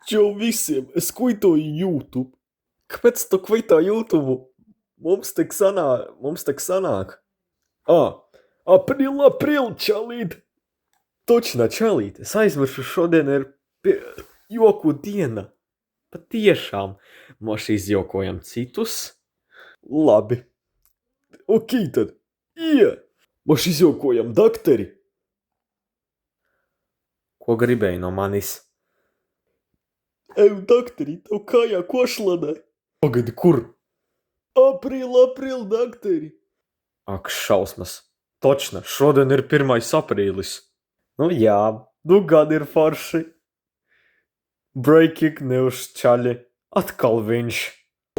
Čau visiem, es kvitoju YouTube. Kāpēc tu kvito YouTube? Mums tak sanāk. April, čalīt. Točnā, čalīt, es aizmiršu, šodien ir joku diena. Patiešām, mēs izjokojam citus. Labi. Ok, tad. Mēs izjokojam dakteri. Ko gribēji no manis? Eju, dakteri, tev kājā košlanē. Pagadi, kur? April, dakteri. Ak, šausmas. Točna, šodien ir 1. aprīlis. Nu jā, nu gan ir forši. Breaking news, čaļi. Atkal viņš.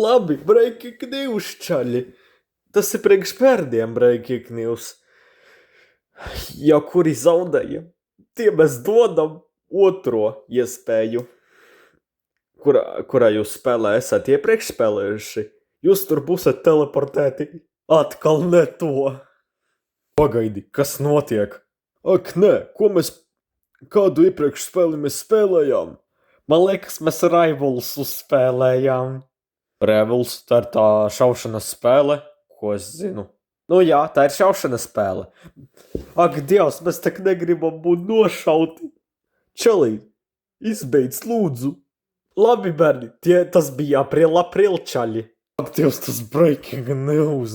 Labi, breaking news, čaļi. Tas ir priekš pērdiem breaking news. Ja kuri zaudēja, tie mēs dodam otro iespēju. Kurā jūs spēlē esat iepriekš spēlējuši? Jūs tur būsiet teleportēti. Atkal ne to. Pagaidi, kas notiek? Ak, nē, kādu iepriekš spēli mēs spēlējām? Man liekas, mēs Rivals uzspēlējām. Rivals, tā ir tā šaušanas spēle, ko es zinu. Nu jā, tā ir šaušanas spēle. Ak, Dievs, mēs tak negribam būt nošauti. Čalī, izbeidz lūdzu. Labi, bērni, tas bija april čaļi. Ak, Dievs, tas breaking news.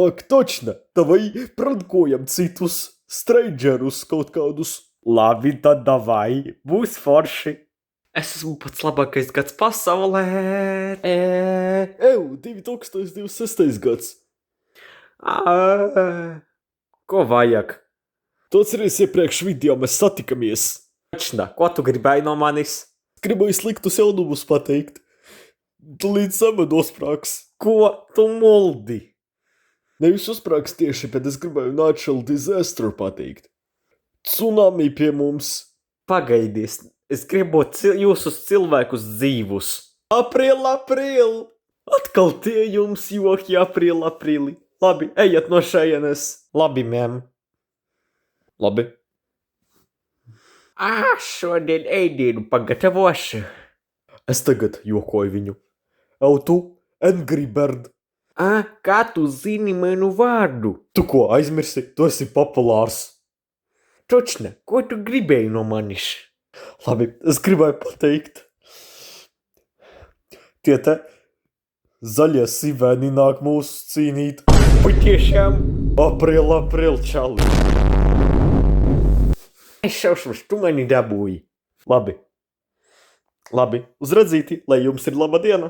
Ak, točna, davai prankojam citus strangerus kaut kādus. Labi, tad davai, būs forši. Es esmu pats labākais gads pasaulē. 2026. gads. Ko vajag? Tu atceries iepriekš video, mēs satikamies. Točna, ko tu gribēji no manis? Gribēju sliktus jaunumus pateikt. Tu līdz sama nosprāks. Ko tu muldi? Nevis uzsprāks tieši, bet es gribēju natural disaster pateikt. Tsunami pie mums. Pagaidies, es gribu jūsu cilvēkus dzīvus. April! Atkal tie jums joki aprīli. Labi, ejiet no šejienes. Labi, mēm. Labi. Šodien ēdienu pagatavošu. Es tagad jokoju viņu. Tu, Angry Bird. Kā tu zini manu vārdu? Tu ko aizmirsi? Tu esi populārs. Točne, ko tu gribēji no manis? Labi, es gribēju pateikt. Tie te zaļie sivēni nāk mūs cīnīt. Patiešām. April, čali. Es šausmas, tu mani dabūji. Labi, uz redzīti, lai jums ir laba diena.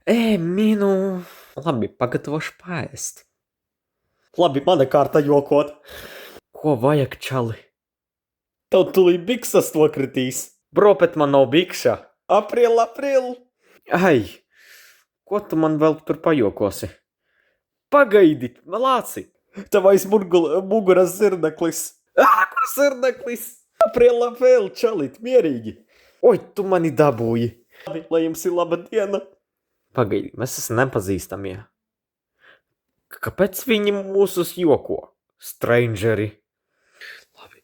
Mīnu. Labi, pagatavošu paēst. Labi, mana kārta jokot. Ko vajag, čali? Tev tulī biksas nokritīs. Bro, bet man nav bikša. April. Ai, ko tu man vēl tur pajokosi? Pagaidi, lāci. Tev aiz muguras zirneklis. Kur zirneklis? April, čalit, mierīgi. Oi, tu mani dabūji. Labi, lai jums ir laba diena. Pagaidi, mēs esam nepazīstamie. Kāpēc viņi mūsus joko? Strangeri. Labi.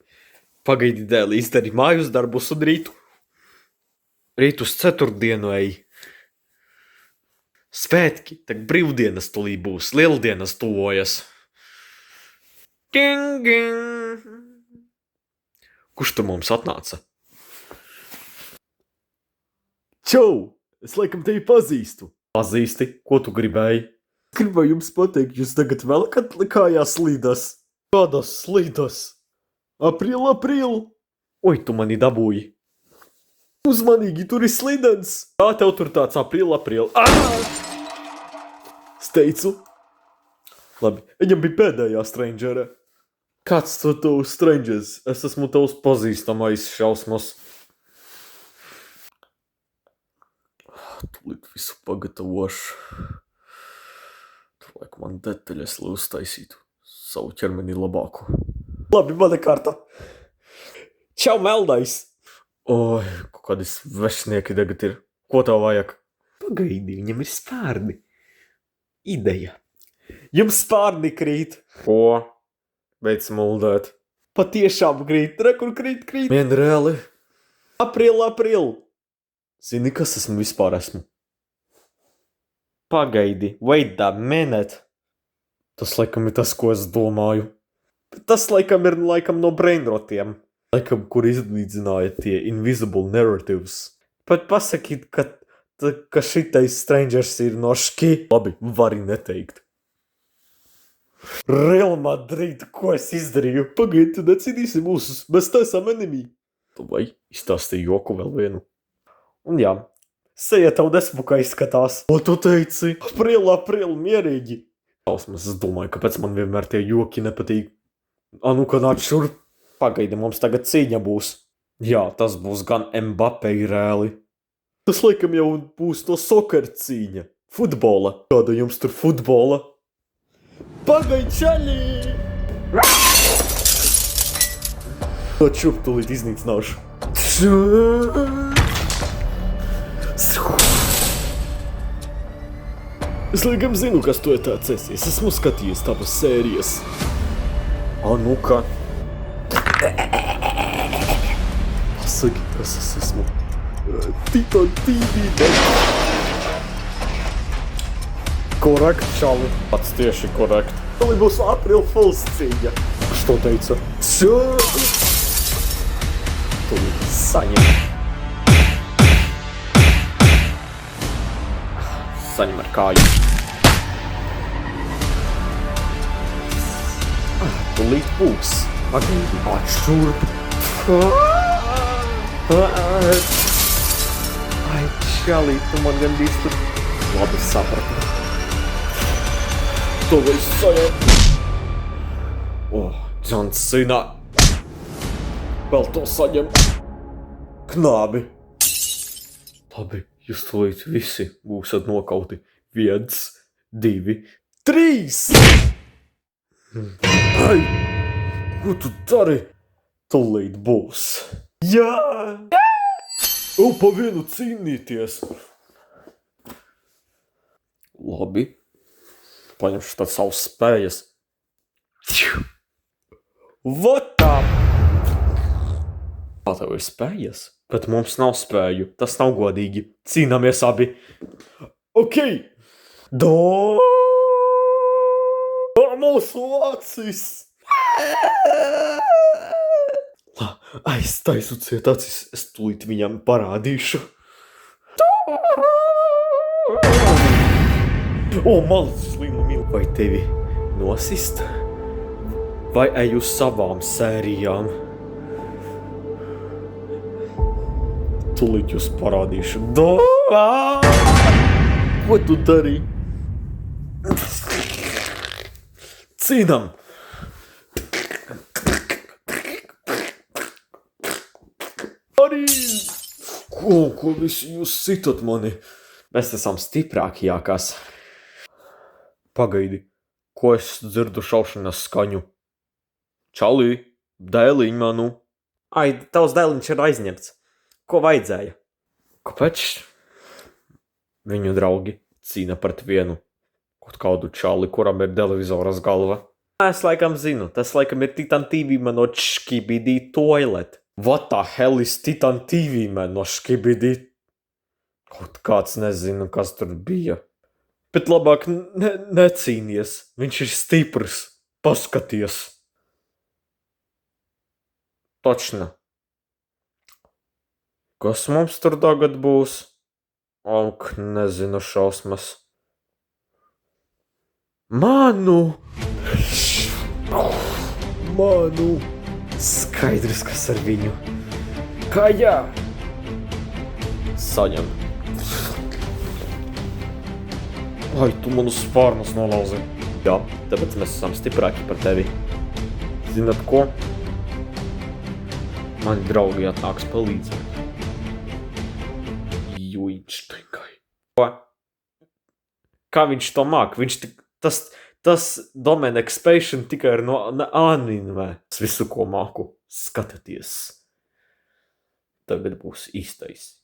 Pagaidi, dēli, izdari mājus darbus un rītu. Rīt uz ceturtdienu ej. Svētki, tak brīvdienas tulī būs, lieldienas tuvojas. Ding. Kurš tu mums atnāca? Čau! Es laikam tevi pazīstu. Pazīsti? Ko tu gribēji? Gribēju jums pateikt, jūs tagad velkat kājās slīdas. Kādas slīdas? April. Oi, tu mani dabūji. Uzmanīgi, tur ir slīdens. Kā tev tur tāds april? Steicu. Labi, viņam bija pēdējā strangera. Kāds tu tavs strangers? Es esmu tavs pazīstamais šausmas. Tūlīt visu pagatavošu. Tur vajag man detaļas, lai uztaisītu savu ķermeni labāku. Labi, mana kārta. Čau, meldais. Oi, kādi svešnieki tagad ir. Ko tev vajag? Pagaidi, viņam ir spārni. Ideja. Jums spārni krīt. Ko? Beidz muldēt. Patiešām krīt. Re, kur krīt. Vien reāli. April! Zini, kas esmu vispār esmu? Pagaidi, wait a minute. Tas laikam ir tas, ko es domāju. Tas laikam ir no brainrotiem. Laikam, kur izlīdzināja tie invisible narratives. Pat pasakīt, ka šitais strangers ir no ški. Labi, vari neteikt. Real Madrid, ko es izdarīju? Pagaidi, tu necīnīsi mūsus, mēs tā esam enemy. Tu vai izstāstīji joku vēl vienu. Un jā, seja tev desmukā izskatās. O, tu teici, april, mierīgi. Tausmas, es domāju, kāpēc man vienmēr tie joki nepatīk. Nu, ka nāc šurp. Pagaidi, mums tagad cīņa būs. Jā, tas būs gan Mbappé reāli. Tas laikam jau būs no soccer cīņa. Futbola. Kāda jums tur futbola? Pagaid, čaļi! To čup tūlīt iznīcināšu. Es laikam zinu, kas tu tāds esi. Es esmu skatījies tavas sērijas. Nu ka? Pasaki, kas es esmu. Titan TV. Korekt, čali. Pats tieši korekt. Tuli būs April Fools cīņa. Kas to teica? Tuli saņem. Saņem ar kāju. Tulīt būs. Pagaidi, atšurp. Ai, čali, tu man gandrīz tur labi saprati. To visu saņem. John Cena. Vēl to saņem. Knābi. Labi, jūs tūlīt visi būsat nokauti. 1, 2, 3! Ai! Ko tu dari? Tūlīt būs. Jā! Pa vienu cīnīties. Labi. Paņemšu tad savus spējas. What the? Tā tev ir spējas? Bet mums nav spēju. Tas nav godīgi. Cīnāmies abi. Ok. Mūsu acis. Aiztaisu ciet acis. Es tūlīt viņam parādīšu. Malicis līmu mīl. Vai tevi nosist? Vai ej uz savām sērijām? Tūlīt jūs parādīšu. Ko tu dari? Cīnam! Arī! Ko visi jūs sitat mani? Mēs esam stiprākajākās. Pagaidi, ko es dzirdu šaušanas skaņu? Čalī, dēliņ manu. Ai, tavs dēliņš ir aizņemts. Ko vajadzēja? Kāpēc viņu draugi cīna pret vienu kaut kādu čali, kuram ir televizoras galva? Es laikam zinu, tas laikam ir Titan TV man no Škibidi Toilet. What the hell is Titan TV man no Škibidi? Kaut kāds nezinu, kas tur bija. Bet labāk necīnies. Viņš ir stiprs. Paskaties. Točna. Kas mums tur tagad būs? Ak, nezinu šausmas. Manu! Skaidrs, kas ar viņu. Kā jā? Saņem. Ai, tu manus spārnus nolauzi. Jā, tāpēc mēs esam stiprāki par tevi. Zināt ko? Mani draugi atnāks palīdzēt. Viņš tikai. Ko? Kā viņš to māk? Tas domain expansion tikai ir no anime. Es visu, ko māku, skatieties. Tagad būs īstais.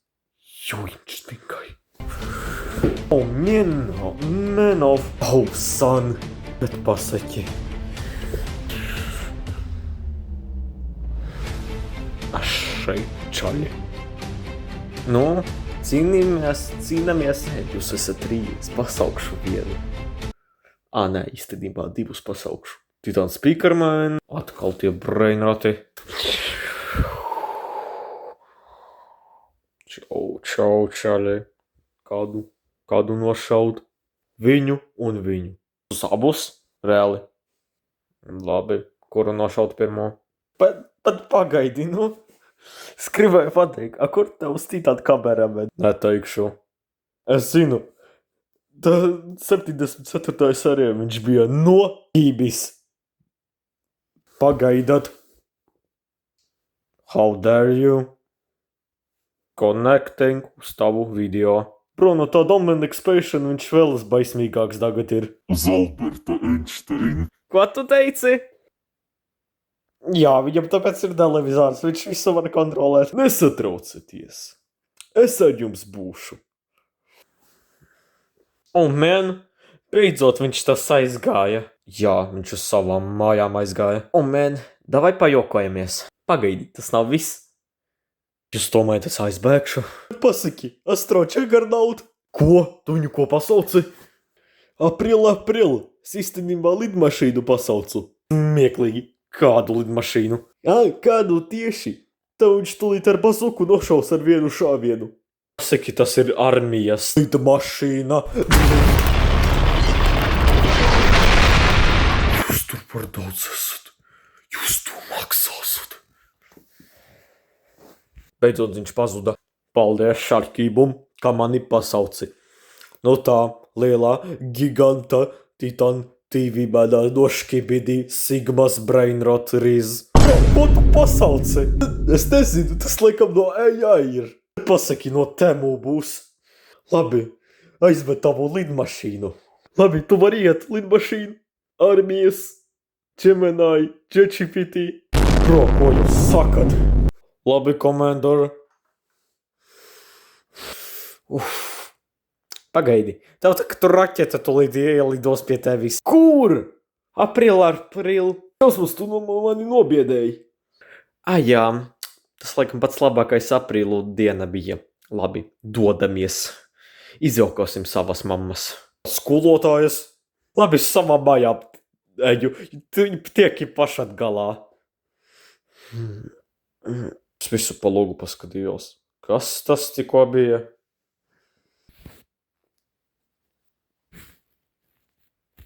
Viņš tikai. Man of son. Bet pasaki. Šeit čaļi. Nu, cīnāmies. Jūs esat 3, pasaukšu vienu. Nē, īstenībā 2 pasaukšu. Titan Speakerman, atkal tie brainrati. Čau, čaļi. Kādu nošaut? Viņu un viņu. Uz abus? Reāli. Labi, kuru nošaut pirmo? Pat pagaidi, nu. Es gribēju pateikt, kur tev uz citādi kamera, bet neteikšu. Es zinu, tā 74. sērijā viņš bija no Ibis. Pagaidat. How dare you? Connecting uz tavu video. Bro, no tā Dominic Spēšana viņš vēl baismīgāks tagad ir. Uz Alberta Einsteina. Ko tu teici? Jā, viņam tāpēc ir televizors, viņš visu var kontrolēt. Nesatraucieties. Es ar jums būšu. Man, beidzot viņš tas aizgāja. Jā, viņš uz savām mājām aizgāja. Man, davai pajokojamies. Pagaidi, tas nav viss. Jūs domājat, es aizbēgšu? Pasaki, astročegarnaut. Ko? Tu viņu ko pasauci? April. Es īstenībā lidmašīnu pasaucu. Smieklīgi. Kādu lidmašīnu? Kādu tieši? Tev viņš tulīt ar bazuku nošaus ar vienu šāvienu. Pasaki, tas ir armijas lidmašīna. Jūs tur par daudz esat. Jūs to maksāsat. Beidzot viņš pazuda. Paldies šarkībum, ka mani pasauci. No tā lielā giganta Titan TV bēdā noškibidi Sigmas Brainrot Riz. Ko tu pasauci? Es nezinu, tas laikam no AI ir. Pasaki, no temu būs. Labi, aizved tavu lidmašīnu. Labi, tu vari iet lidmašīnu. Armijas, Gemini, ChatGPT. Bro, ko jūs sakat? Labi, komandor. Pagaidi, tev tā, ka tu raķeta tulīt ielidos pie tevis. Kur? April. Šausmas, tu no mani nobiedēji. Jā, tas laikam pats labākais aprīlu diena bija. Labi, dodamies. Izjaukosim savas mammas. Skolotājas. Labi, es savā mājā eju. Viņi tiek pašat galā. Es visu pa logu paskatījos. Kas tas tikko bija?